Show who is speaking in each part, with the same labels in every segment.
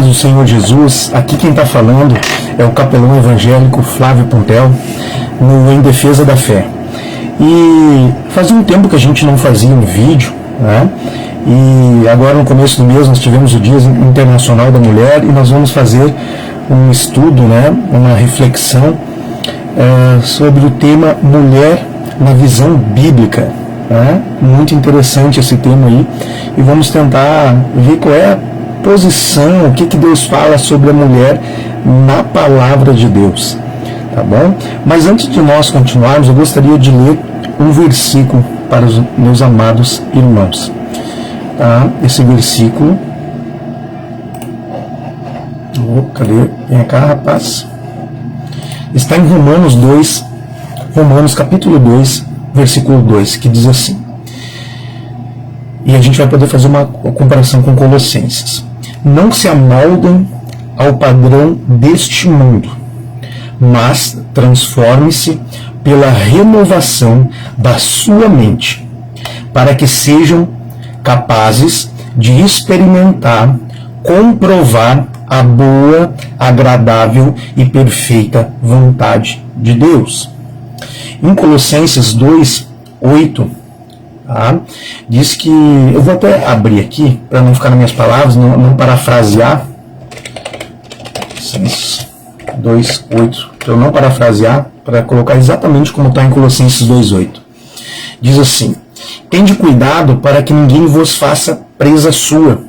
Speaker 1: paz do Senhor Jesus. Aqui quem está falando é o capelão evangélico Flávio Puntel, no Em Defesa da Fé. E fazia um tempo que a gente não fazia um vídeo, né? E agora no começo do mês nós tivemos o Dia Internacional da Mulher e nós vamos fazer um estudo, né? Uma reflexão sobre o tema Mulher na visão bíblica. Muito interessante esse tema aí, e vamos tentar ver qual é a posição, o que Deus fala sobre a mulher na palavra de Deus, tá bom? Mas antes de nós continuarmos, eu gostaria de ler um versículo para os meus amados irmãos, tá? Esse versículo, cadê? Vem cá, rapaz. Está em Romanos capítulo 2, versículo 2, que diz assim, e a gente vai poder fazer uma comparação com Colossenses: não se amoldem ao padrão deste mundo, mas transforme-se pela renovação da sua mente, para que sejam capazes de experimentar, comprovar a boa, agradável e perfeita vontade de Deus. Em Colossenses 2:8, tá? Diz que, eu vou até abrir aqui, para não ficar nas minhas palavras, não parafrasear, Colossenses 2:8, para eu não parafrasear, para colocar exatamente como está em Colossenses 2:8. Diz assim: tende cuidado para que ninguém vos faça presa sua,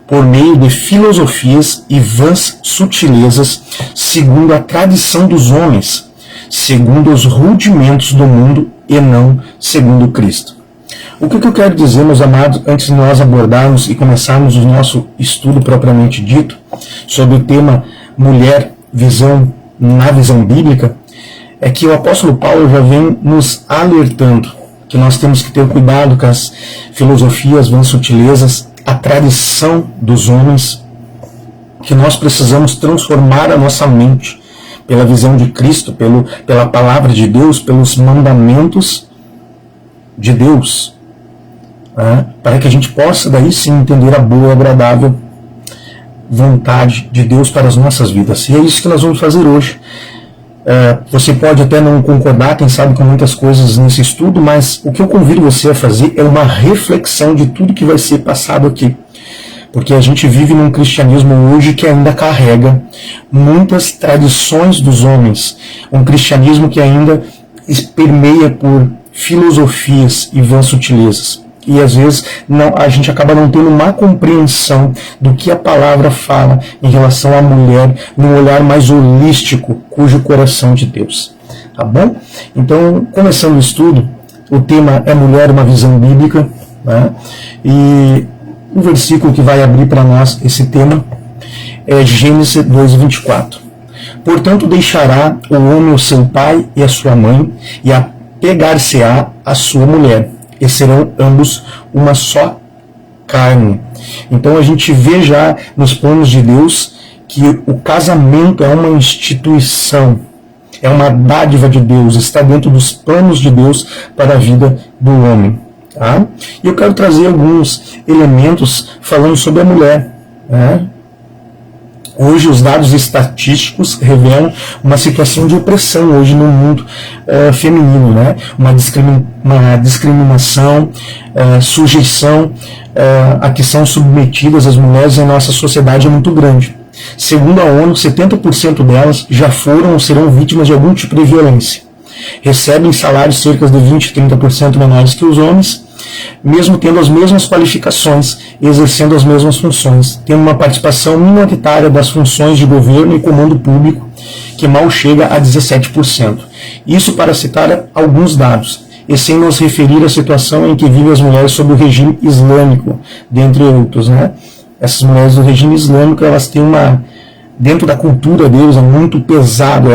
Speaker 1: por meio de filosofias e vãs sutilezas, segundo a tradição dos homens, segundo os rudimentos do mundo e não segundo Cristo. O que eu quero dizer, meus amados, antes de nós abordarmos e começarmos o nosso estudo propriamente dito sobre o tema mulher na visão bíblica, é que o apóstolo Paulo já vem nos alertando que nós temos que ter cuidado com as filosofias, vãs sutilezas, a tradição dos homens, que nós precisamos transformar a nossa mente pela visão de Cristo, pela palavra de Deus, pelos mandamentos de Deus, para que a gente possa daí sim entender a boa e agradável vontade de Deus para as nossas vidas. E é isso que nós vamos fazer hoje. Você pode até não concordar, quem sabe, com muitas coisas nesse estudo, mas o que eu convido você a fazer é uma reflexão de tudo que vai ser passado aqui. Porque a gente vive num cristianismo hoje que ainda carrega muitas tradições dos homens. Um cristianismo que ainda permeia por filosofias e vãs sutilezas. E às vezes a gente acaba não tendo uma compreensão do que a palavra fala em relação à mulher, num olhar mais holístico, cujo coração de Deus. Tá bom? Então, começando o estudo, o tema é mulher, uma visão bíblica, né? E o versículo que vai abrir para nós esse tema é Gênesis 2:24. Portanto, deixará o homem o seu pai e a sua mãe, e apegar-se-á a sua mulher, e serão ambos uma só carne. Então a gente vê já nos planos de Deus que o casamento é uma instituição, é uma dádiva de Deus, está dentro dos planos de Deus para a vida do homem. Tá? E eu quero trazer alguns elementos falando sobre a mulher. Hoje os dados estatísticos revelam uma situação de opressão hoje no mundo feminino, né? Uma discriminação, sujeição a que são submetidas as mulheres em nossa sociedade é muito grande. Segundo a ONU, 70% delas já foram ou serão vítimas de algum tipo de violência. Recebem salários cerca de 20% a 30% menores que os homens, mesmo tendo as mesmas qualificações e exercendo as mesmas funções, tendo uma participação minoritária das funções de governo e comando público, que mal chega a 17%. Isso para citar alguns dados, e sem nos referir à situação em que vivem as mulheres sob o regime islâmico, dentre outros, né? Essas mulheres do regime islâmico, elas têm dentro da cultura deles é muito pesado,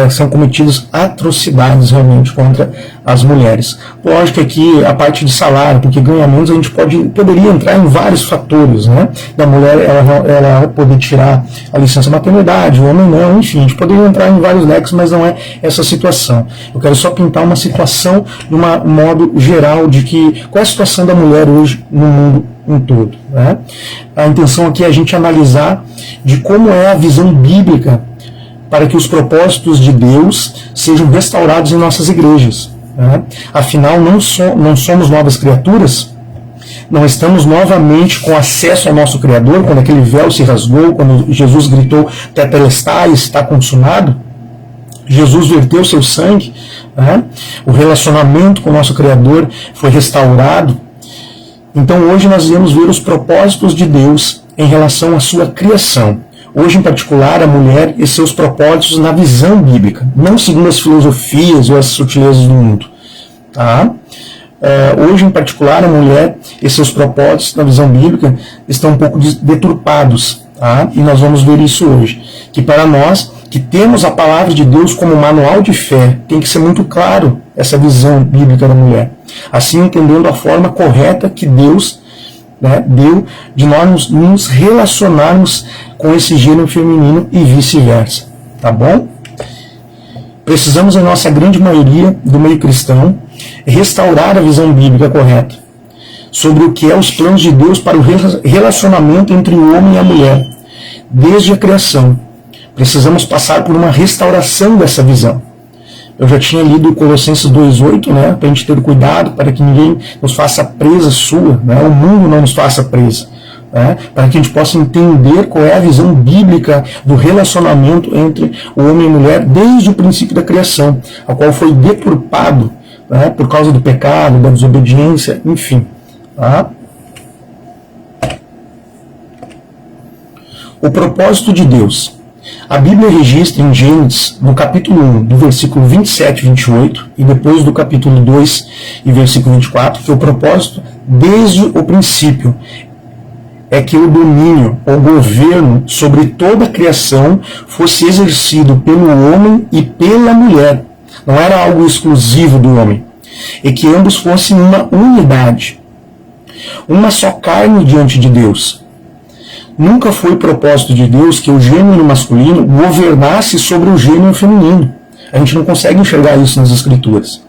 Speaker 1: são cometidas atrocidades realmente contra as mulheres. Lógico que aqui a parte de salário, porque ganha menos, a gente poderia entrar em vários fatores, né? Da mulher ela poder tirar a licença maternidade, o homem não, enfim, a gente poderia entrar em vários leques, mas não é essa situação. Eu quero só pintar uma situação de um modo geral de qual é a situação da mulher hoje no mundo um todo. Né? A intenção aqui é a gente analisar de como é a visão bíblica para que os propósitos de Deus sejam restaurados em nossas igrejas. Né? Afinal, não somos novas criaturas, não estamos novamente com acesso ao nosso Criador, quando aquele véu se rasgou, quando Jesus gritou, tetelestai, está consumado. Jesus verteu seu sangue, né? O relacionamento com o nosso Criador foi restaurado. Então hoje nós iremos ver os propósitos de Deus em relação à sua criação. Hoje, em particular, a mulher e seus propósitos na visão bíblica, não segundo as filosofias ou as sutilezas do mundo. Tá? Hoje, em particular, a mulher e seus propósitos na visão bíblica estão um pouco deturpados. Tá? E nós vamos ver isso hoje. Que para nós, que temos a palavra de Deus como manual de fé, tem que ser muito claro essa visão bíblica da mulher. Assim, entendendo a forma correta que Deus, né, deu de nós nos relacionarmos com esse gênero feminino e vice-versa. Tá bom? Precisamos, em nossa grande maioria do meio cristão, restaurar a visão bíblica correta sobre o que é os planos de Deus para o relacionamento entre o homem e a mulher, desde a criação. Precisamos passar por uma restauração dessa visão. Eu já tinha lido Colossenses 2,8, né, para a gente ter cuidado, para que ninguém nos faça presa sua, né, o mundo não nos faça presa, né, para que a gente possa entender qual é a visão bíblica do relacionamento entre o homem e a mulher desde o princípio da criação, a qual foi deturpado, né, por causa do pecado, da desobediência, enfim. Tá? O propósito de Deus. A Bíblia registra em Gênesis, no capítulo 1, do versículo 27 e 28, e depois do capítulo 2 e versículo 24, que o propósito, desde o princípio, é que o domínio ou governo sobre toda a criação fosse exercido pelo homem e pela mulher. Não era algo exclusivo do homem. E que ambos fossem uma unidade. Uma só carne diante de Deus. Nunca foi propósito de Deus que o gênero masculino governasse sobre o gênero feminino. A gente não consegue enxergar isso nas Escrituras.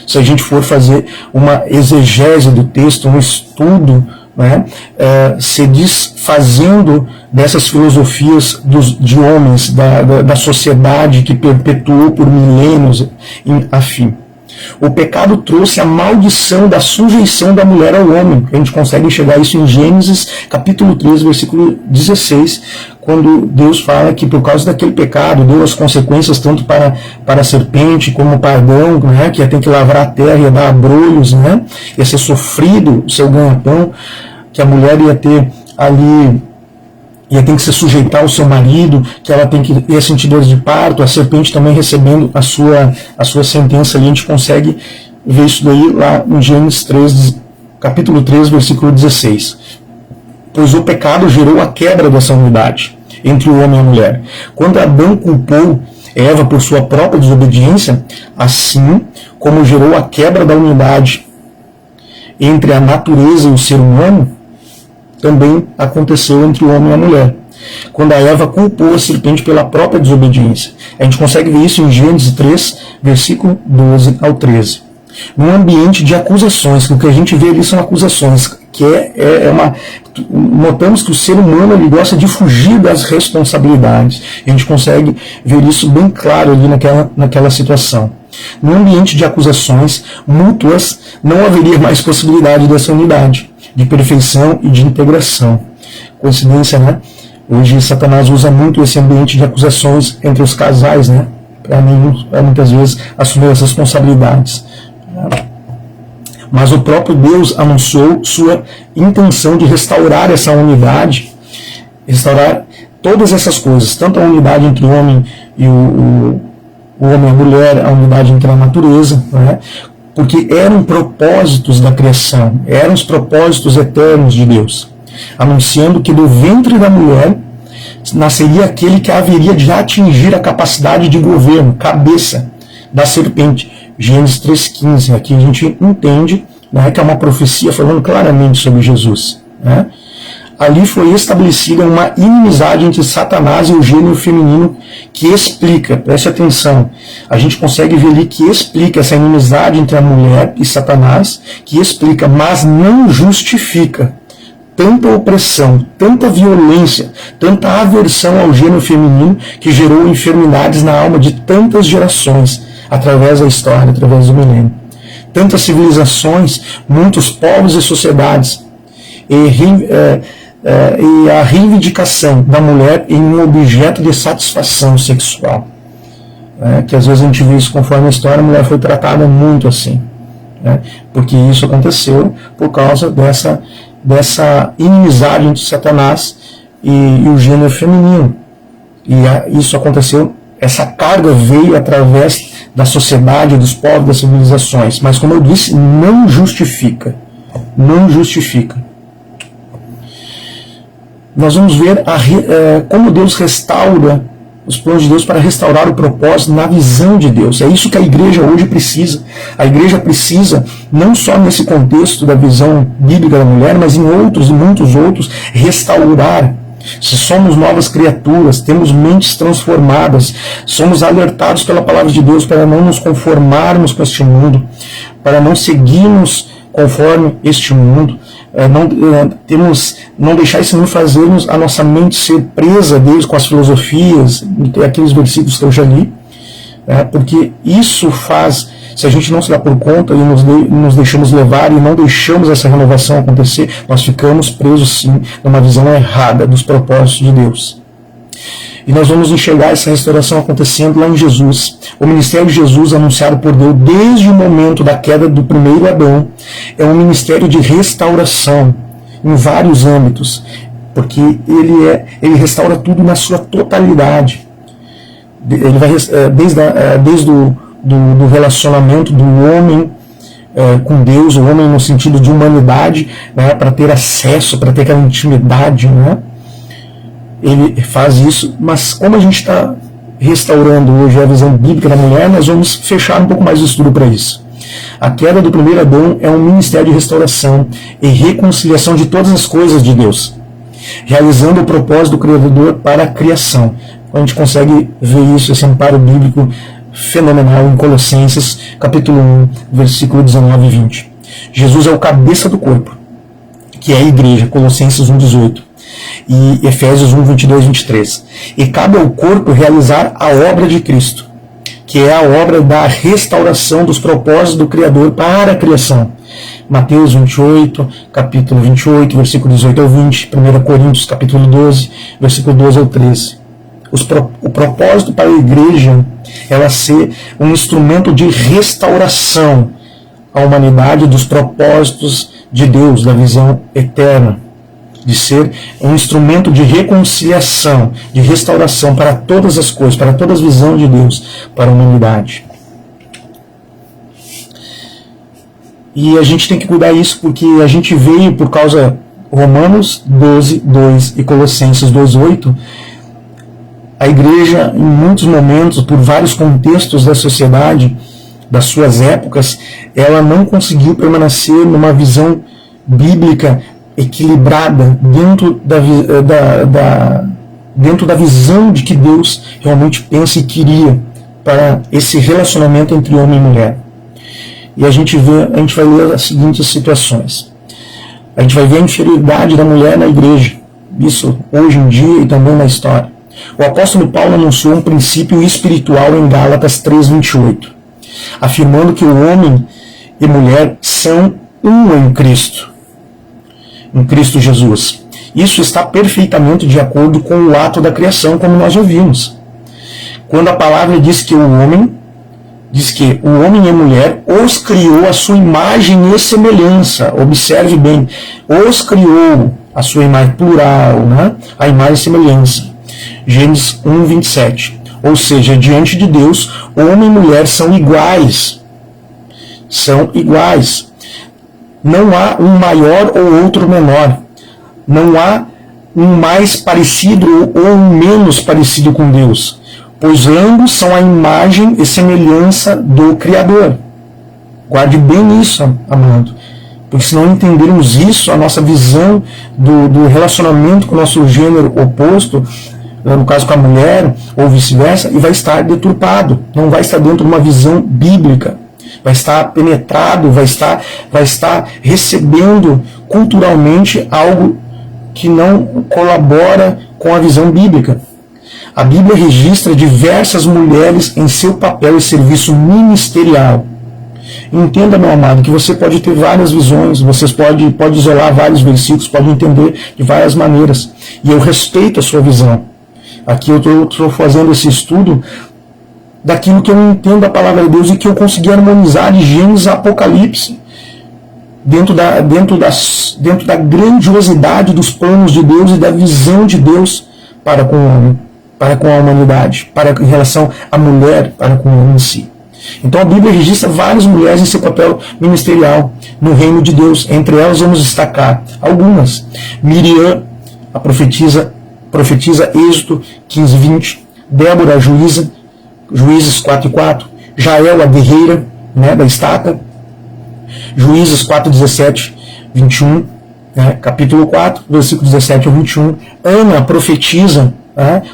Speaker 1: Se a gente for fazer uma exegese do texto, um estudo, né, se desfazendo dessas filosofias de homens, da sociedade que perpetuou por milênios afim. O pecado trouxe a maldição da sujeição da mulher ao homem. A gente consegue enxergar isso em Gênesis capítulo 3, versículo 16, quando Deus fala que por causa daquele pecado deu as consequências tanto para a serpente como para Adão, né, que ia ter que lavrar a terra, ia dar abrolhos, né, ia ser sofrido o seu ganha-pão, que a mulher ia ter ali, ia ter que se sujeitar ao seu marido, que ela ia sentir dores de parto, a serpente também recebendo a sua sentença ali. A gente consegue ver isso daí lá em Gênesis 3, capítulo 3, versículo 16. Pois o pecado gerou a quebra dessa unidade entre o homem e a mulher. Quando Adão culpou Eva por sua própria desobediência, assim como gerou a quebra da unidade entre a natureza e o ser humano, também aconteceu entre o homem e a mulher, quando a Eva culpou a serpente pela própria desobediência. A gente consegue ver isso em Gênesis 3, versículo 12 ao 13. Num ambiente de acusações, o que a gente vê ali são acusações, que notamos que o ser humano ele gosta de fugir das responsabilidades. A gente consegue ver isso bem claro ali naquela situação. Num ambiente de acusações mútuas, não haveria mais possibilidade dessa unidade, de perfeição e de integração. Coincidência, né? Hoje Satanás usa muito esse ambiente de acusações entre os casais, né? Para muitas vezes assumir as responsabilidades. Mas o próprio Deus anunciou sua intenção de restaurar essa unidade, restaurar todas essas coisas, tanto a unidade entre o homem e o homem e a mulher, a unidade entre a natureza, né? Porque eram propósitos da criação, eram os propósitos eternos de Deus, anunciando que do ventre da mulher nasceria aquele que haveria de atingir a capacidade de governo, cabeça da serpente. Gênesis 3,15, aqui a gente entende, né, que é uma profecia falando claramente sobre Jesus. Né? Ali foi estabelecida uma inimizade entre Satanás e o gênero feminino que explica, preste atenção, a gente consegue ver ali que explica essa inimizade entre a mulher e Satanás, que explica, mas não justifica tanta opressão, tanta violência, tanta aversão ao gênero feminino que gerou enfermidades na alma de tantas gerações, através da história, através do milênio. Tantas civilizações, muitos povos e sociedades, e a reivindicação da mulher em um objeto de satisfação sexual. Que às vezes a gente vê isso conforme a história, a mulher foi tratada muito assim. Porque isso aconteceu por causa dessa inimizade entre Satanás e o gênero feminino. E isso aconteceu, essa carga veio através da sociedade, dos povos, das civilizações. Mas, como eu disse, não justifica. Não justifica. Nós vamos ver como Deus restaura os planos de Deus para restaurar o propósito na visão de Deus. É isso que a igreja hoje precisa. A igreja precisa, não só nesse contexto da visão bíblica da mulher, mas em outros e muitos outros, restaurar. Se somos novas criaturas, temos mentes transformadas, somos alertados pela palavra de Deus para não nos conformarmos com este mundo, para não seguirmos conforme este mundo, não deixar esse mundo fazermos a nossa mente ser presa deles com as filosofias, aqueles versículos que eu já li, porque isso faz, se a gente não se dá por conta e nos deixamos levar e não deixamos essa renovação acontecer, nós ficamos presos sim numa visão errada dos propósitos de Deus. E nós vamos enxergar essa restauração acontecendo lá em Jesus. O ministério de Jesus, anunciado por Deus desde o momento da queda do primeiro Adão, é um ministério de restauração em vários âmbitos, porque ele restaura tudo na sua totalidade. Ele vai desde do relacionamento do homem com Deus, o homem no sentido de humanidade, para ter acesso, para ter aquela intimidade, Ele faz isso, mas como a gente está restaurando hoje a visão bíblica da mulher, nós vamos fechar um pouco mais o estudo para isso. A queda do primeiro Adão é um ministério de restauração e reconciliação de todas as coisas de Deus, realizando o propósito do Criador para a criação. A gente consegue ver isso, esse amparo bíblico fenomenal em Colossenses, capítulo 1, versículo 19 e 20. Jesus é o cabeça do corpo, que é a igreja, Colossenses 1,18. E Efésios 1, 22 e 23. E cabe ao corpo realizar a obra de Cristo, que é a obra da restauração dos propósitos do Criador para a criação. Mateus 28, capítulo 28, versículo 18 ao 20, 1 Coríntios, capítulo 12, versículo 12 ao 13. O propósito para a igreja é ser um instrumento de restauração à humanidade dos propósitos de Deus, da visão eterna, de ser um instrumento de reconciliação, de restauração para todas as coisas, para toda a visão de Deus, para a humanidade. E a gente tem que cuidar isso porque a gente veio por causa Romanos 12, 2 e Colossenses 2, 8, a igreja, em muitos momentos, por vários contextos da sociedade, das suas épocas, ela não conseguiu permanecer numa visão bíblica equilibrada dentro da visão de que Deus realmente pensa e queria para esse relacionamento entre homem e mulher. E a gente vai ler as seguintes situações. A gente vai ver a inferioridade da mulher na igreja, isso hoje em dia e também na história. O apóstolo Paulo anunciou um princípio espiritual em Gálatas 3:28, afirmando que o homem e mulher são um em Cristo Jesus. Isso está perfeitamente de acordo com o ato da criação, como nós ouvimos. Quando a palavra diz que o homem e a mulher os criou à sua imagem e semelhança. Observe bem, os criou à sua imagem, plural, a imagem e semelhança. Gênesis 1:27. Ou seja, diante de Deus, homem e mulher são iguais. São iguais. Não há um maior ou outro menor. Não há um mais parecido ou um menos parecido com Deus, pois ambos são a imagem e semelhança do Criador. Guarde bem isso, amado, porque se não entendermos isso, a nossa visão do relacionamento com o nosso gênero oposto, no caso com a mulher, ou vice-versa, e vai estar deturpado, não vai estar dentro de uma visão bíblica. Vai estar penetrado, vai estar recebendo culturalmente algo que não colabora com a visão bíblica. A Bíblia registra diversas mulheres em seu papel e serviço ministerial. Entenda, meu amado, que você pode ter várias visões, você pode isolar vários versículos, pode entender de várias maneiras. E eu respeito a sua visão. Aqui eu estou fazendo esse estudo daquilo que eu entendo da palavra de Deus e que eu consegui harmonizar de Gênesis a Apocalipse, dentro da grandiosidade dos planos de Deus e da visão de Deus para com o homem, para com a humanidade, em relação à mulher, para com o homem em si. Então a Bíblia registra várias mulheres em seu papel ministerial no reino de Deus. Entre elas vamos destacar algumas. Miriam, a profetisa Êxodo 15:20, Débora, a juíza, Juízes 4:4, Jael, a guerreira, da estaca, Juízes 4:17, 21, capítulo 4, versículo 17 ao 21, Ana, a profetisa,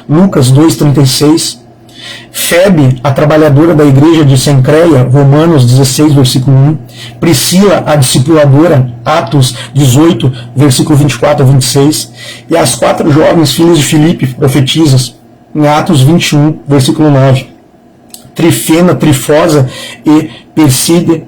Speaker 1: Lucas 2:36, Febe, a trabalhadora da igreja de Sencreia, Romanos 16, versículo 1, Priscila, a discipuladora, Atos 18, versículo 24 a 26, e as 4 jovens filhas de Filipe, profetisas, em Atos 21, versículo 9, Trifena, Trifosa e Persíde,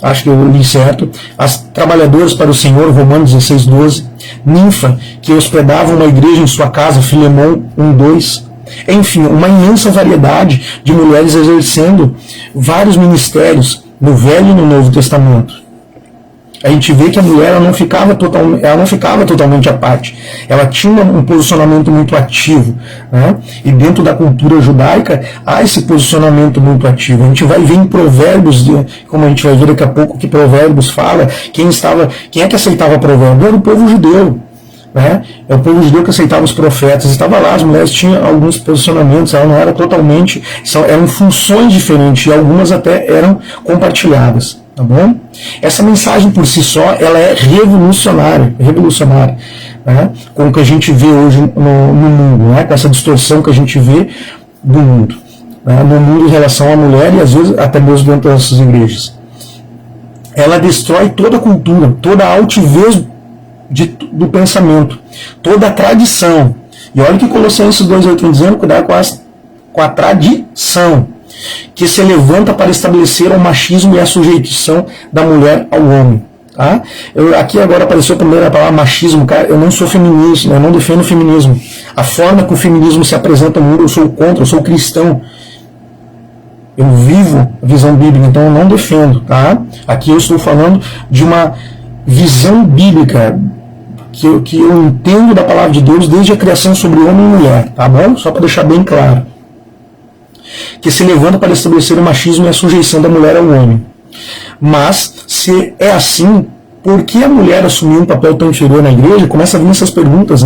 Speaker 1: acho que eu li certo, as trabalhadoras para o Senhor, Romanos 16, 12, Ninfa, que hospedava uma igreja em sua casa, Filemão 1, 2, enfim, uma imensa variedade de mulheres exercendo vários ministérios no Velho e no Novo Testamento. A gente vê que a mulher ela não ficava totalmente à parte. Ela tinha um posicionamento muito ativo. E dentro da cultura judaica há esse posicionamento muito ativo. A gente vai ver em Provérbios, como a gente vai ver daqui a pouco, que Provérbios fala, quem é que aceitava Provérbios? Era o povo judeu. É o povo judeu que aceitava os profetas. Estava lá, as mulheres tinham alguns posicionamentos, ela não era totalmente, eram funções diferentes e algumas até eram compartilhadas. Tá bom? Essa mensagem por si só, ela é revolucionária, com o que a gente vê hoje no mundo, com essa distorção que a gente vê do mundo, no mundo em relação à mulher e às vezes até mesmo dentro das nossas igrejas. Ela destrói toda a cultura, toda a altivez do pensamento, toda a tradição. E olha que Colossenses 2,8 vem dizendo, cuidar com a tradição que se levanta para estabelecer o machismo e a sujeição da mulher ao homem. Aqui agora apareceu a primeira palavra machismo, cara, eu não sou feminista, eu não defendo o feminismo. A forma que o feminismo se apresenta no mundo, eu sou contra, eu sou cristão. Eu vivo a visão bíblica, então eu não defendo. Aqui eu estou falando de uma visão bíblica que eu entendo da palavra de Deus desde a criação sobre homem e mulher, tá bom? Só para deixar bem claro. Que se levanta para estabelecer o machismo e a sujeição da mulher ao homem. Mas, se é assim, por que a mulher assumiu um papel tão inferior na igreja? Começa a vir essas perguntas,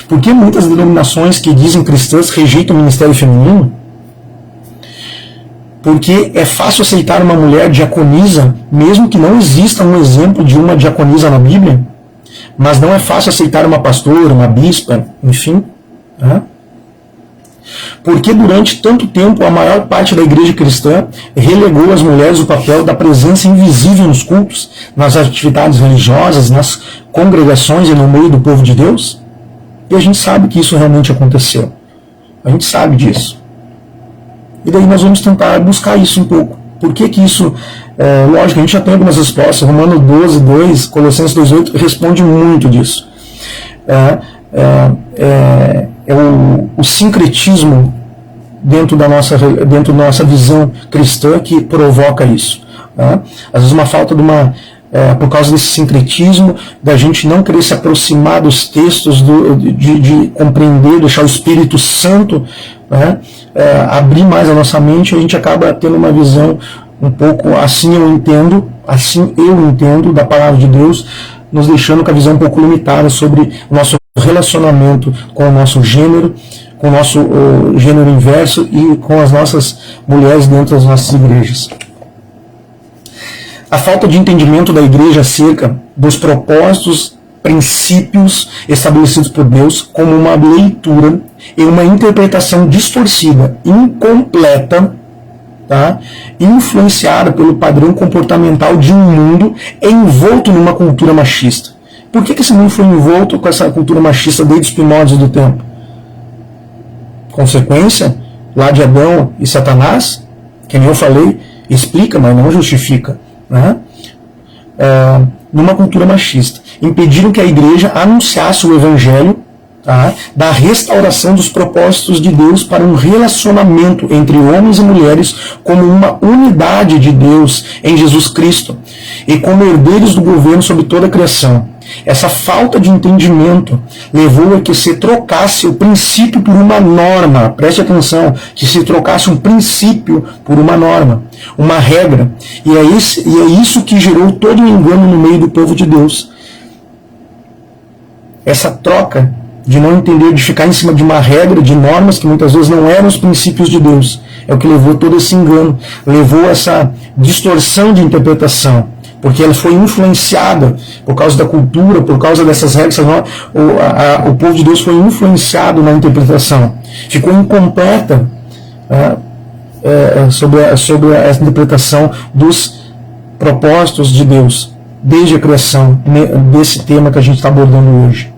Speaker 1: Por que muitas denominações que dizem cristãs rejeitam o ministério feminino? Porque é fácil aceitar uma mulher diaconisa, mesmo que não exista um exemplo de uma diaconisa na Bíblia, mas não é fácil aceitar uma pastora, uma bispa, enfim. Porque durante tanto tempo a maior parte da igreja cristã relegou às mulheres o papel da presença invisível nos cultos, nas atividades religiosas, nas congregações e no meio do povo de Deus? E a gente sabe que isso realmente aconteceu. A gente sabe disso. E daí nós vamos tentar buscar isso um pouco. Por que isso, lógico, a gente já tem algumas respostas. Romanos 12, 2, Colossenses 2,8 responde muito disso. O sincretismo dentro da nossa visão cristã que provoca isso. Às vezes uma falta por causa desse sincretismo, da gente não querer se aproximar dos textos, de compreender, deixar o Espírito Santo abrir mais a nossa mente, a gente acaba tendo uma visão um pouco assim eu entendo da palavra de Deus, nos deixando com a visão um pouco limitada sobre o nosso relacionamento com o nosso gênero, com o nosso gênero inverso e com as nossas mulheres dentro das nossas igrejas. A falta de entendimento da igreja acerca dos propósitos, princípios estabelecidos por Deus, como uma leitura e uma interpretação distorcida, incompleta, influenciada pelo padrão comportamental de um mundo envolto numa cultura machista. Por que esse mundo foi envolto com essa cultura machista desde os primórdios do tempo? Consequência lá de Adão e Satanás, que nem eu falei, explica, mas não justifica, né? Numa cultura machista. Impediram que a igreja anunciasse o evangelho, tá, da restauração dos propósitos de Deus para um relacionamento entre homens e mulheres como uma unidade de Deus em Jesus Cristo e como herdeiros do governo sobre toda a criação. Essa falta de entendimento levou a que se trocasse o princípio por uma norma. Preste atenção, que se trocasse um princípio por uma norma, uma regra. E é isso que gerou todo o engano no meio do povo de Deus. Essa troca de não entender, de ficar em cima de uma regra, de normas que muitas vezes não eram os princípios de Deus, é o que levou todo esse engano, levou essa distorção de interpretação. Porque ela foi influenciada por causa da cultura, por causa dessas regras, o povo de Deus foi influenciado na interpretação. Ficou incompleta sobre essa interpretação dos propósitos de Deus, desde a criação, desse tema que a gente está abordando hoje.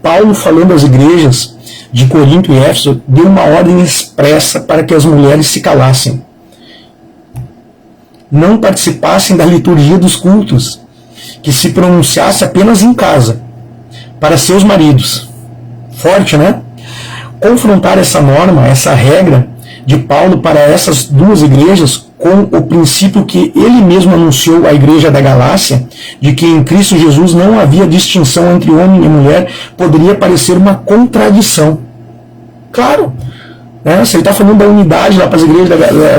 Speaker 1: Paulo, falando às igrejas de Corinto e Éfeso, deu uma ordem expressa para que as mulheres se calassem, não participassem da liturgia dos cultos, que se pronunciasse apenas em casa, para seus maridos. Forte, né? Confrontar essa norma, essa regra de Paulo para essas duas igrejas com o princípio que ele mesmo anunciou à igreja da Galácia, de que em Cristo Jesus não havia distinção entre homem e mulher, poderia parecer uma contradição. Claro! Se ele está falando da unidade lá para as igrejas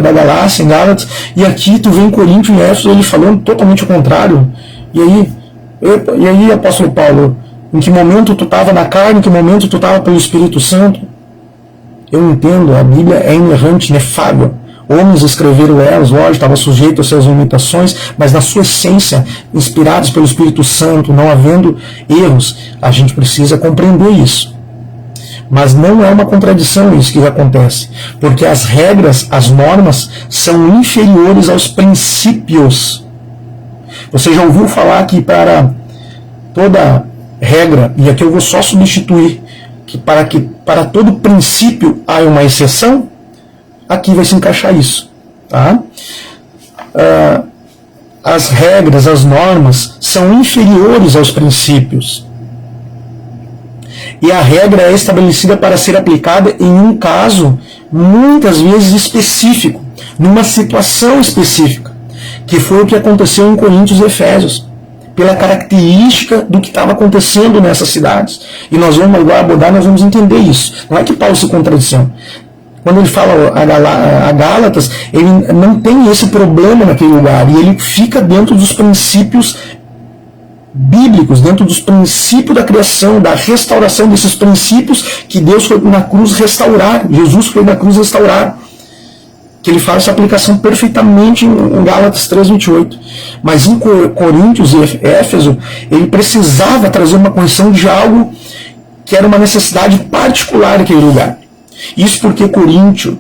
Speaker 1: da Galácia, em Gálatas, e aqui tu vem em Corinto e Éfeso, ele falando totalmente o contrário. E aí, apóstolo Paulo, em que momento tu estava na carne, em que momento tu estava pelo Espírito Santo? Eu entendo, a Bíblia é inerrante, inefável. Homens escreveram elas, lógico, estava sujeito às suas limitações, mas na sua essência, inspirados pelo Espírito Santo, não havendo erros, a gente precisa compreender isso. Mas não é uma contradição isso que acontece, porque as regras, as normas, são inferiores aos princípios. Você já ouviu falar que para toda regra, e aqui eu vou só substituir, que para todo princípio há uma exceção? Aqui vai se encaixar isso. Tá? As regras, as normas, são inferiores aos princípios. E a regra é estabelecida para ser aplicada em um caso, muitas vezes específico, numa situação específica, que foi o que aconteceu em Coríntios e Efésios, pela característica do que estava acontecendo nessas cidades. E nós vamos agora abordar, nós vamos entender isso. Não é que Paulo se contradição. Quando ele fala a Gálatas, ele não tem esse problema naquele lugar, e ele fica dentro dos princípios bíblicos, dentro dos princípios da criação, da restauração desses princípios que Deus foi na cruz restaurar, Jesus foi na cruz restaurar, que ele faz essa aplicação perfeitamente em Gálatas 3:28. Mas em Coríntios e Éfeso, ele precisava trazer uma correção de algo que era uma necessidade particular naquele lugar. Isso porque Corinto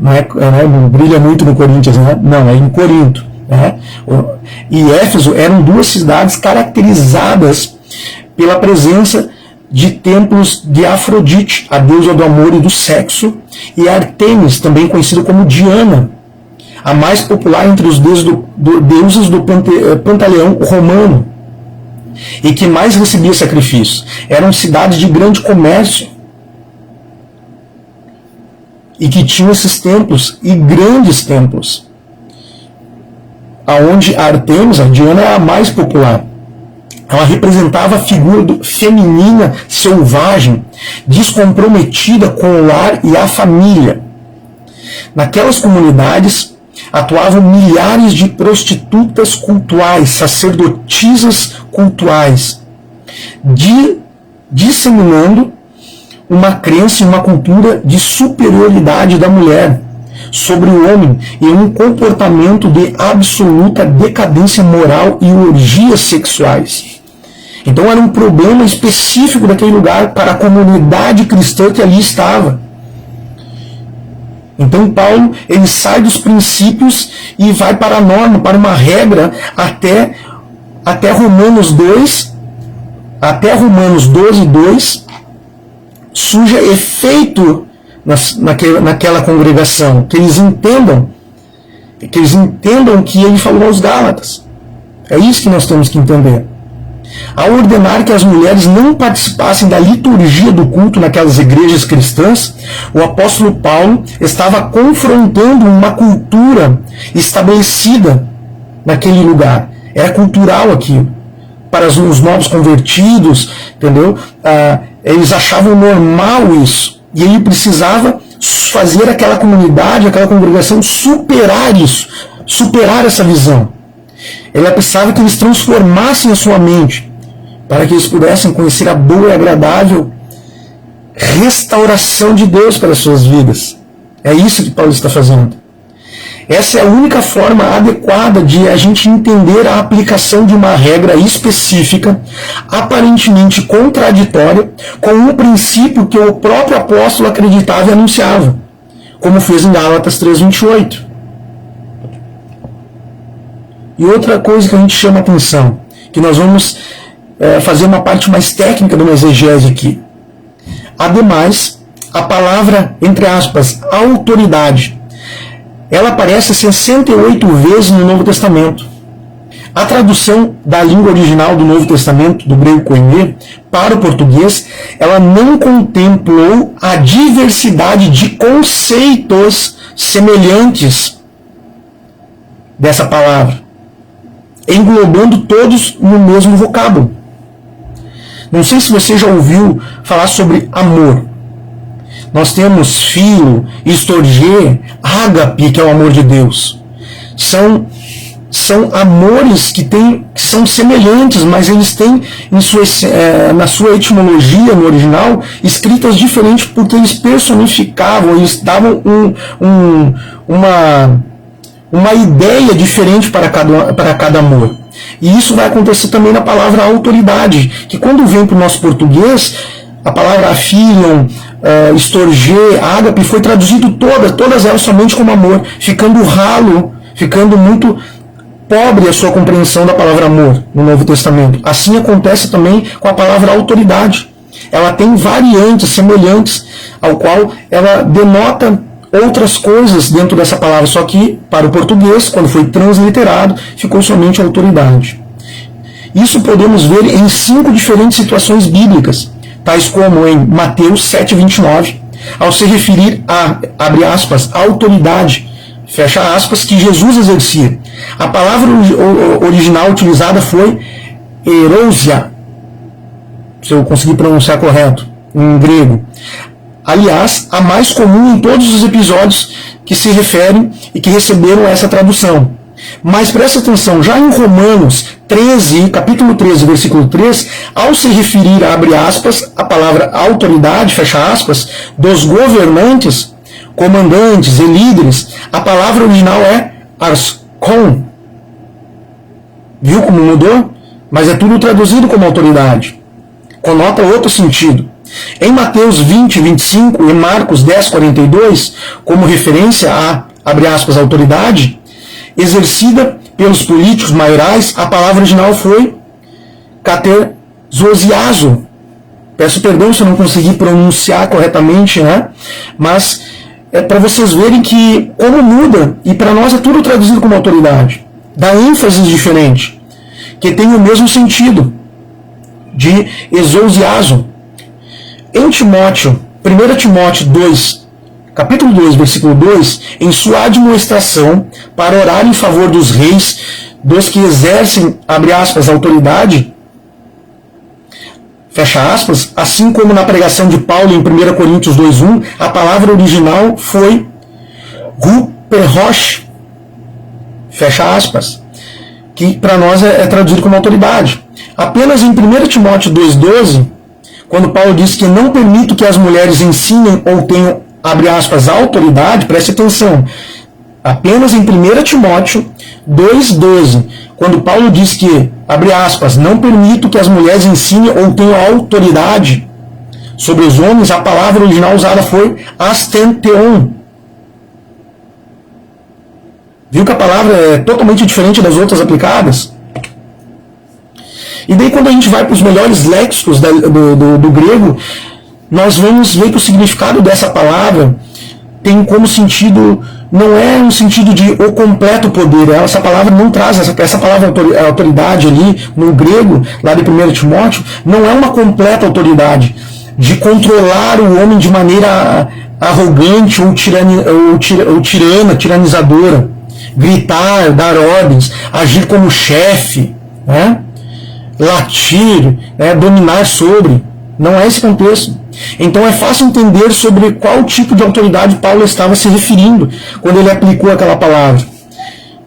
Speaker 1: não brilha muito no Coríntios, né? Não, é em Corinto. E Éfeso eram duas cidades caracterizadas pela presença de templos de Afrodite, a deusa do amor e do sexo, e Artemis, também conhecida como Diana, a mais popular entre os deuses do Pantaleão romano, e que mais recebia sacrifícios. Eram cidades de grande comércio, e que tinham esses templos, e grandes templos, aonde a Artemis, a Diana, é a mais popular. Ela representava a figura feminina selvagem, descomprometida com o lar e a família. Naquelas comunidades atuavam milhares de prostitutas cultuais, sacerdotisas cultuais, disseminando uma crença e uma cultura de superioridade da mulher sobre o homem e um comportamento de absoluta decadência moral e orgias sexuais. Então era um problema específico daquele lugar para a comunidade cristã que ali estava. Então Paulo, ele sai dos princípios e vai para a norma, para uma regra, até até Romanos 2, até Romanos 12, 2, surja efeito naquela congregação, que eles entendam que ele falou aos Gálatas. É isso que nós temos que entender. Ao ordenar que as mulheres não participassem da liturgia do culto naquelas igrejas cristãs, o apóstolo Paulo estava confrontando uma cultura estabelecida naquele lugar. Era cultural aquilo. Para os novos convertidos, entendeu? Eles achavam normal isso. E ele precisava fazer aquela comunidade, aquela congregação superar isso, superar essa visão. Ele precisava que eles transformassem a sua mente, para que eles pudessem conhecer a boa e agradável restauração de Deus para as suas vidas. É isso que Paulo está fazendo. Essa é a única forma adequada de a gente entender a aplicação de uma regra específica, aparentemente contraditória, com um princípio que o próprio apóstolo acreditava e anunciava, como fez em Gálatas 3:28. E outra coisa que a gente chama a atenção, que nós vamos fazer uma parte mais técnica de uma exegese aqui. Ademais, a palavra, entre aspas, autoridade, ela aparece 68 vezes no Novo Testamento. A tradução da língua original do Novo Testamento, do grego koiné, para o português, ela não contemplou a diversidade de conceitos semelhantes dessa palavra, englobando todos no mesmo vocábulo. Não sei se você já ouviu falar sobre amor. Nós temos filo, estorgê, ágape, que é o amor de Deus. São amores que são semelhantes, mas eles têm na sua etimologia, no original, escritas diferentes, porque eles personificavam, eles davam uma ideia diferente para cada amor. E isso vai acontecer também na palavra autoridade, que quando vem para o nosso português, a palavra afilion, estorgê, ágape, foi traduzido todas elas somente como amor, ficando ralo, ficando muito pobre a sua compreensão da palavra amor no Novo Testamento. Assim acontece também com a palavra autoridade. Ela tem variantes semelhantes, ao qual ela denota outras coisas dentro dessa palavra, só que para o português, quando foi transliterado, ficou somente autoridade. Isso podemos ver em 5 diferentes situações bíblicas, tais como em Mateus 7:29, ao se referir a, abre aspas, a autoridade, fecha aspas, que Jesus exercia. A palavra original utilizada foi erousia, se eu conseguir pronunciar correto, em grego. Aliás, a mais comum em todos os episódios que se referem e que receberam essa tradução. Mas presta atenção, já em Romanos 13, capítulo 13, versículo 3, ao se referir, abre aspas, a palavra autoridade, fecha aspas, dos governantes, comandantes e líderes, a palavra original é arskon. Viu como mudou? Mas é tudo traduzido como autoridade. Conota outro sentido. Em Mateus 20, 25 e Marcos 10, 42, como referência a, abre aspas, autoridade, exercida pelos políticos maiorais, a palavra original foi katerzosiazo. Peço perdão se eu não consegui pronunciar corretamente, né? Mas é para vocês verem que como muda, e para nós é tudo traduzido como autoridade. Dá ênfase diferente, que tem o mesmo sentido de exousiazo. Em Timóteo, 1 Timóteo 2, capítulo 2, versículo 2, em sua admoestação para orar em favor dos reis, dos que exercem, abre aspas, autoridade, fecha aspas, assim como na pregação de Paulo em 1 Coríntios 2:1, a palavra original foi ruperosh, fecha aspas, que para nós é traduzido como autoridade. Apenas em 1 Timóteo 2:12, quando Paulo diz que não permito que as mulheres ensinem ou tenham, abre aspas, autoridade, preste atenção, apenas em 1 Timóteo 2:12, quando Paulo diz que, abre aspas, não permito que as mulheres ensinem ou tenham autoridade sobre os homens, a palavra original usada foi astenteon. Viu que a palavra é totalmente diferente das outras aplicadas? E daí quando a gente vai para os melhores léxicos do grego, nós vamos ver que o significado dessa palavra tem como sentido, não é um sentido de o completo poder. Essa palavra não traz, essa palavra autoridade ali no grego, lá de 1 Timóteo, não é uma completa autoridade de controlar o homem de maneira arrogante ou tirana, tiranizadora, gritar, dar ordens, agir como chefe, né? Latir, né? Dominar sobre. Não é esse contexto. Então é fácil entender sobre qual tipo de autoridade Paulo estava se referindo quando ele aplicou aquela palavra,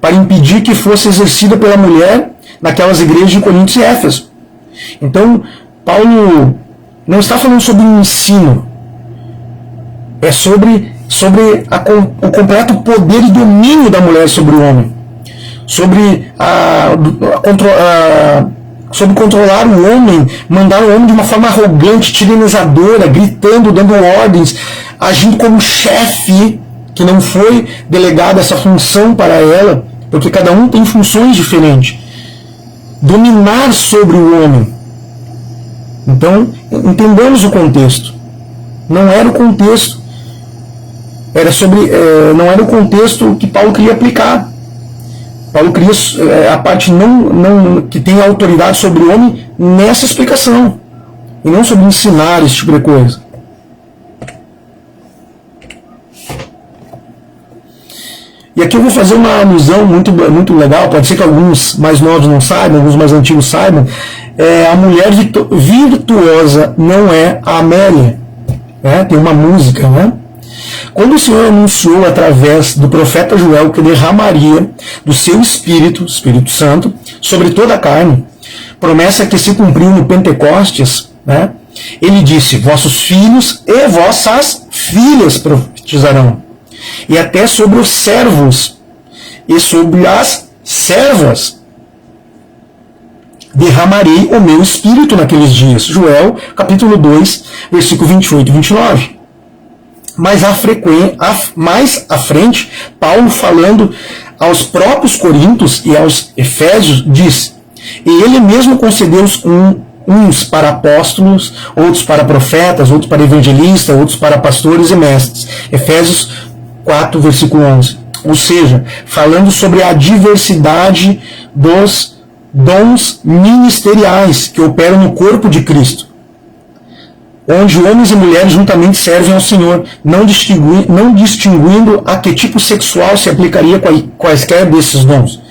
Speaker 1: para impedir que fosse exercida pela mulher naquelas igrejas de Corinto e Éfeso. Então, Paulo não está falando sobre o ensino, é sobre o completo poder e domínio da mulher sobre o homem, sobre controlar o homem, mandar o homem de uma forma arrogante, tiranizadora, gritando, dando ordens, agindo como chefe, que não foi delegada essa função para ela, porque cada um tem funções diferentes. Dominar sobre o homem. Então, entendamos o contexto. Não era o contexto. Não era o contexto que Paulo queria aplicar. Paulo cria a parte que tem autoridade sobre o homem nessa explicação. E não sobre ensinar esse tipo de coisa. E aqui eu vou fazer uma alusão muito legal, pode ser que alguns mais novos não saibam, alguns mais antigos saibam. A mulher virtuosa não é a Amélia. Tem uma música, né? Quando o Senhor anunciou através do profeta Joel que derramaria do seu Espírito Santo, sobre toda a carne, promessa que se cumpriu no Pentecostes, né? Ele disse, vossos filhos e vossas filhas profetizarão, e até sobre os servos e sobre as servas derramarei o meu Espírito naqueles dias. Joel, capítulo 2, versículo 28 e 29. Mais à frente, Paulo, falando aos próprios Coríntios e aos Efésios, diz, e ele mesmo concedeu uns para apóstolos, outros para profetas, outros para evangelistas, outros para pastores e mestres. Efésios 4, versículo 11. Ou seja, falando sobre a diversidade dos dons ministeriais que operam no corpo de Cristo, onde homens e mulheres juntamente servem ao Senhor, não distinguindo a que tipo sexual se aplicaria quaisquer desses dons.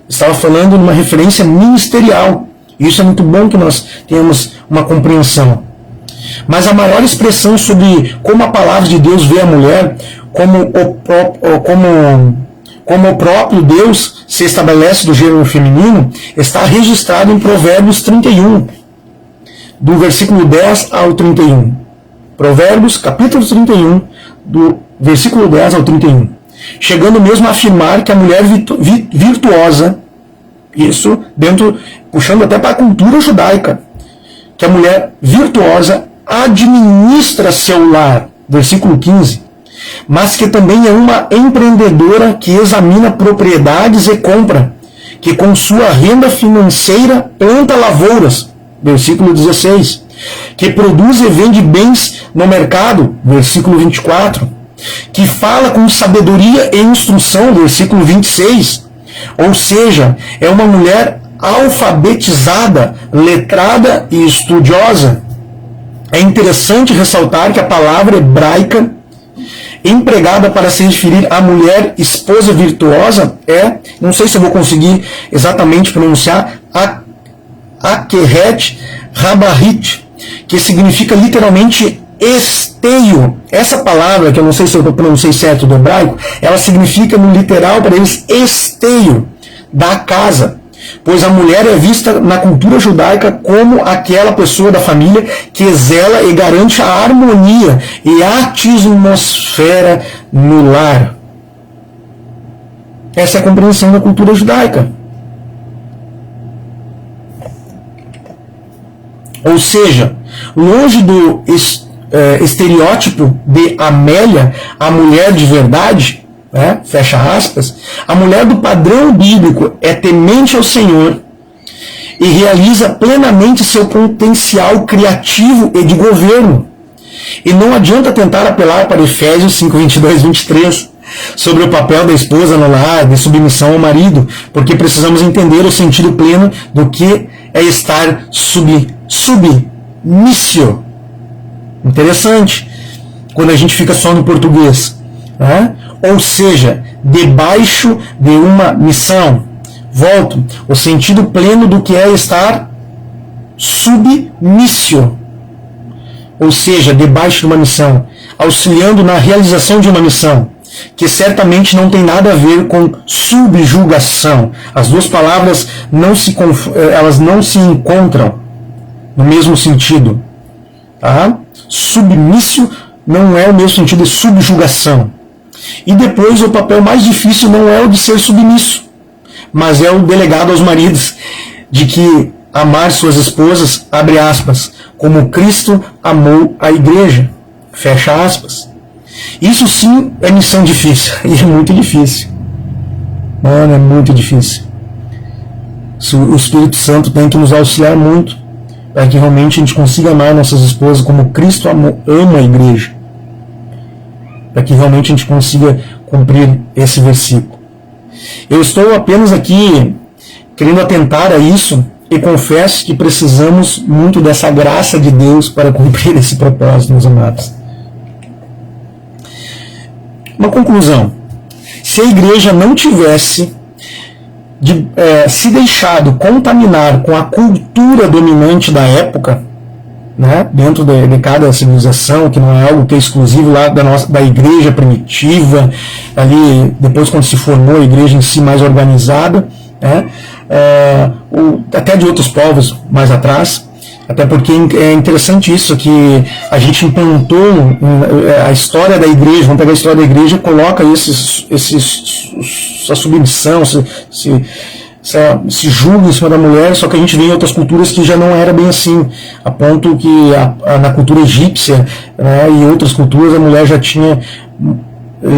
Speaker 1: Estava falando de uma referência ministerial. Isso é muito bom que nós tenhamos uma compreensão. Mas a maior expressão sobre como a palavra de Deus vê a mulher, como o próprio Deus se estabelece do gênero feminino, está registrado em Provérbios 31, do versículo 10 ao 31. Provérbios, capítulo 31, do versículo 10 ao 31. Chegando mesmo a afirmar que a mulher virtuosa, isso puxando até para a cultura judaica, que a mulher virtuosa administra seu lar, versículo 15, mas que também é uma empreendedora que examina propriedades e compra, que com sua renda financeira planta lavouras, versículo 16, que produz e vende bens no mercado, versículo 24, que fala com sabedoria e instrução, versículo 26, ou seja, é uma mulher alfabetizada, letrada e estudiosa. É interessante ressaltar que a palavra hebraica empregada para se referir à mulher esposa virtuosa não sei se eu vou conseguir exatamente pronunciar, Akeret Rabarit, que significa literalmente esteio. Essa palavra, que eu não sei se eu pronunciei certo do hebraico, ela significa no literal para eles esteio da casa, pois a mulher é vista na cultura judaica como aquela pessoa da família que zela e garante a harmonia e a atmosfera no lar. Essa é a compreensão da cultura judaica. Ou seja, longe do estereótipo de Amélia, a mulher de verdade, né, fecha aspas, a mulher do padrão bíblico é temente ao Senhor e realiza plenamente seu potencial criativo e de governo. E não adianta tentar apelar para Efésios 5, 22, 23, sobre o papel da esposa no lar, de submissão ao marido, porque precisamos entender o sentido pleno do que é estar submissio. Interessante, quando a gente fica só no português, né? Ou seja, debaixo de uma missão. Volto, o sentido pleno do que é estar submissio, ou seja, debaixo de uma missão, auxiliando na realização de uma missão, que certamente não tem nada a ver com subjugação. As duas palavras elas não se encontram no mesmo sentido. Tá? Submissio não é o mesmo sentido de subjugação. E depois, o papel mais difícil não é o de ser submisso, mas é o delegado aos maridos, de que amar suas esposas, abre aspas, como Cristo amou a igreja, fecha aspas. Isso sim é missão difícil, e é muito difícil. Mano, é muito difícil. O Espírito Santo tem que nos auxiliar muito, para que realmente a gente consiga amar nossas esposas como Cristo ama a igreja. Para que realmente a gente consiga cumprir esse versículo. Eu estou apenas aqui querendo atentar a isso e confesso que precisamos muito dessa graça de Deus para cumprir esse propósito, meus amados. Uma conclusão. Se a igreja não tivesse se deixado contaminar com a cultura dominante da época, né, dentro de cada civilização, que não é algo que é exclusivo lá da igreja primitiva, ali depois quando se formou a igreja em si mais organizada, né, até de outros povos mais atrás, até porque é interessante isso, que a gente implantou a história da igreja, vamos pegar a história da igreja e coloca essa submissão, se julga em cima da mulher, só que a gente vê em outras culturas que já não era bem assim, a ponto que na cultura egípcia, né, e outras culturas a mulher já tinha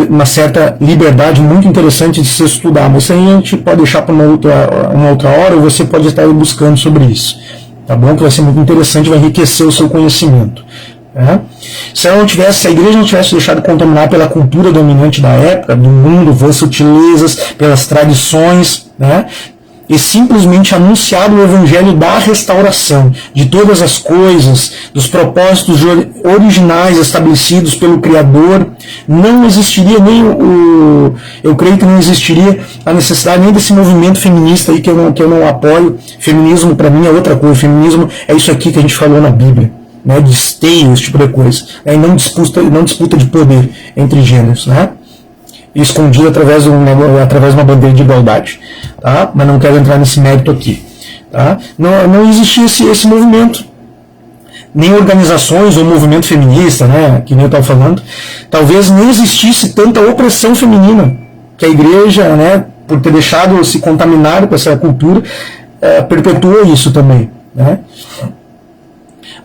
Speaker 1: uma certa liberdade muito interessante de se estudar, mas isso aí a gente pode deixar para uma outra hora, ou você pode estar buscando sobre isso, tá bom? Que vai ser muito interessante, vai enriquecer o seu conhecimento. Né? Se a igreja não tivesse deixado contaminar pela cultura dominante da época, do mundo, pelas sutilezas, pelas tradições, né? E simplesmente anunciado o evangelho da restauração de todas as coisas, dos propósitos originais estabelecidos pelo Criador, não existiria eu creio que não existiria a necessidade nem desse movimento feminista aí que eu não apoio. Feminismo para mim é outra coisa. Feminismo é isso aqui que a gente falou na Bíblia, né, de esteio, esse tipo de coisa, né, e não disputa de poder entre gêneros, né, escondido através de uma bandeira de igualdade, tá? Mas não quero entrar nesse mérito aqui, tá? Não existia esse movimento, nem organizações ou movimento feminista, né, que nem eu estava falando. Talvez nem existisse tanta opressão feminina, que a igreja, né, por ter deixado se contaminar com essa cultura, perpetuou isso também, né?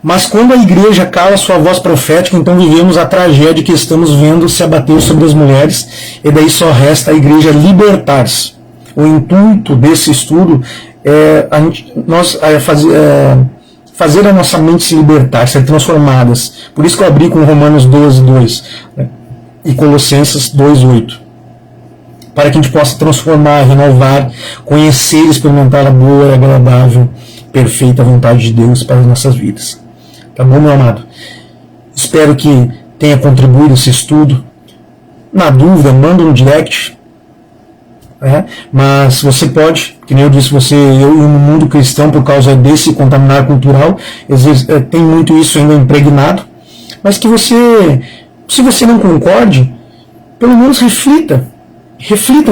Speaker 1: Mas quando a igreja cala sua voz profética, então vivemos a tragédia que estamos vendo se abater sobre as mulheres, e daí só resta a igreja libertar-se. O intuito desse estudo é fazer a nossa mente se libertar, ser transformadas. Por isso que eu abri com Romanos 12, 2, né, e Colossenses 2, 8. Para que a gente possa transformar, renovar, conhecer e experimentar a boa, agradável, perfeita vontade de Deus para as nossas vidas. Tá bom, meu amado? Espero que tenha contribuído esse estudo. Na dúvida, manda um direct. Né? Mas você pode, que nem eu disse, eu no mundo cristão, por causa desse contaminar cultural, tem muito isso ainda impregnado. Mas que se você não concorde, pelo menos reflita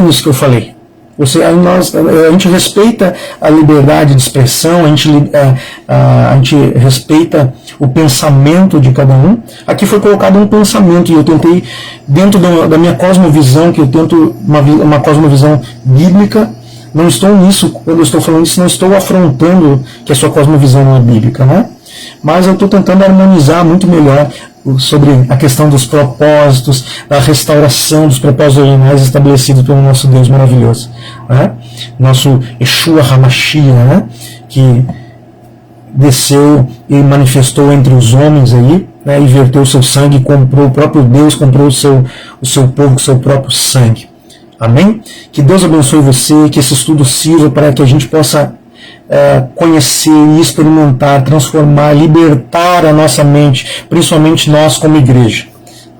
Speaker 1: nisso que eu falei. A gente respeita a liberdade de expressão, a gente respeita o pensamento de cada um. Aqui foi colocado um pensamento, e eu tentei, dentro da minha cosmovisão, que eu tento uma cosmovisão bíblica, não estou nisso, quando eu estou falando isso, não estou afrontando que a sua cosmovisão não é bíblica, né? Mas eu estou tentando harmonizar muito melhor sobre a questão dos propósitos, da restauração dos propósitos originais estabelecidos pelo nosso Deus maravilhoso, né? Nosso Yeshua HaMashiach, né? que desceu e manifestou entre os homens aí, né, e verteu o seu sangue, comprou, o próprio Deus comprou o seu povo com o seu próprio sangue. Amém? Que Deus abençoe você, que esse estudo sirva para que a gente possa conhecer e experimentar, transformar, libertar a nossa mente, principalmente nós como igreja.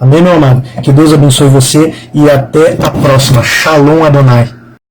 Speaker 1: Amém, meu amado? Que Deus abençoe você e até a próxima. Shalom Adonai.